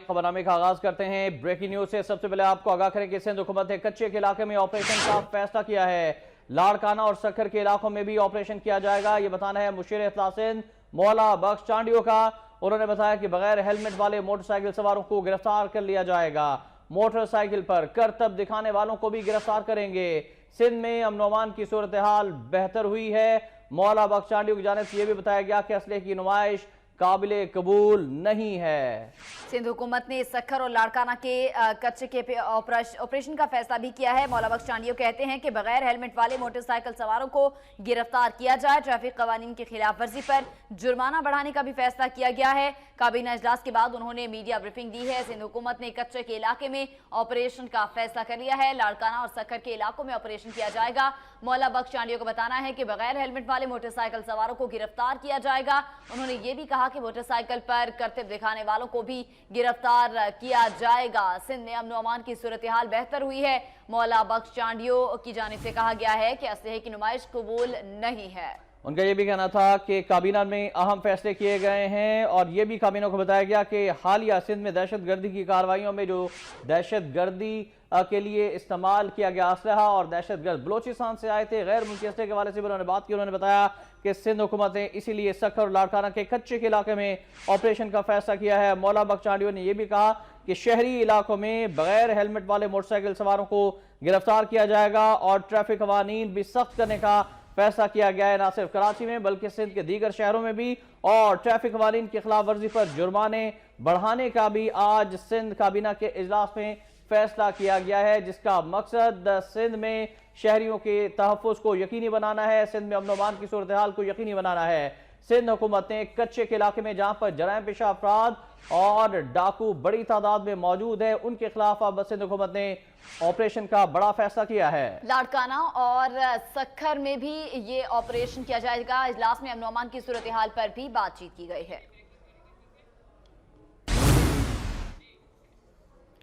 खबरनामे का आगाज करते हैं ब्रेकिंग न्यूज से। सबसे पहले आपको आगाह करें कि सिंध हुकूमत ने कच्चे के इलाके में ऑपरेशन का फैसला किया है। लाड़काना और सक्खर के इलाकों में भी ऑपरेशन किया जाएगा, ये बताना है मुशीर इत्तला सिंध मौला बख्श चांडियो का। उन्होंने बताया कि बगैर हेलमेट वाले मोटरसाइकिल सवारों को गिरफ्तार कर लिया जाएगा। मोटरसाइकिल पर करतब दिखाने वालों को भी गिरफ्तार करेंगे। सिंध में अमन व अमान की सूरत हाल बेहतर हुई है। मौला बख्श चांडियो की जानिब से यह भी बताया गया कि असले की नुमाइश काबिले कबूल नहीं है। सिंध हुकूमत ने सक्खर और लाड़काना के कच्चे के ऑपरेशन का फैसला भी किया है। मौला बख्श चांडियो कहते हैं कि बगैर हेलमेट वाले मोटरसाइकिल सवारों को गिरफ्तार किया जाए। ट्रैफिक कवानीन की खिलाफ वर्जी पर जुर्माना बढ़ाने का भी फैसला किया गया है। काबीना इजलास के बाद उन्होंने मीडिया ब्रीफिंग दी है। सिंध हुकूमत ने कच्चे के इलाके में ऑपरेशन का फैसला कर लिया है। लाड़काना और सक्खर के इलाकों में ऑपरेशन किया जाएगा। मौला बख्श चांडियो को बताना है कि बगैर हेलमेट वाले मोटरसाइकिल सवारों को गिरफ्तार किया जाएगा। उन्होंने ये भी कहा कि मोटरसाइकिल पर करतब दिखाने वालों को भी गिरफ्तार किया जाएगा। सिंध में अमन व अमान की सूरत हाल बेहतर हुई है। मौला बख्श चांडियो की जानिब से कहा गया है कि असलहे की नुमाइश कबूल नहीं है। उनका ये भी कहना था कि काबीना में अहम फैसले किए गए हैं और ये भी काबीना को बताया गया कि हालिया सिंध में दहशतगर्दी की कार्रवाइयों में जो दहशतगर्दी के लिए इस्तेमाल किया गया असलहा और दहशतगर्द बलोचिस्तान से आए थे, गैर मुल्की असलहे के हवाले से भी उन्होंने बात की। उन्होंने बताया कि सिंध हुकूमत ने इसीलिए सक्खर और लाड़काना के कच्चे के इलाके में ऑपरेशन का फैसला किया है। मौला बख्श चांडियो ने यह भी कहा कि शहरी इलाकों में बगैर हेलमेट वाले मोटरसाइकिल सवारों को गिरफ्तार किया जाएगा और ट्रैफिक कवानीन भी सख्त करने का फैसला किया गया है। न सिर्फ कराची में बल्कि सिंध के दीगर शहरों में भी, और ट्रैफिक कवानीन की खिलाफ वर्जी पर जुर्माने बढ़ाने का भी आज सिंध काबीना के इजलास में फैसला किया गया है, जिसका मकसद सिंध में शहरियों के तहफ़्फ़ुज़ को यकीनी बनाना है, सिंध में अमन व अमान की सूरत हाल को यकीनी बनाना है। सिंध हुकूमत ने कच्चे के इलाके में जहां पर जराइम पेशा अफराद और डाकू बड़ी तादाद में मौजूद है, उनके खिलाफ अब सिंध हुकूमत ने ऑपरेशन का बड़ा फैसला किया है। लाड़काना और सक्खर में भी ये ऑपरेशन किया जाएगा। इजलास में अमन व अमान की सूरत हाल पर भी बातचीत की गई है।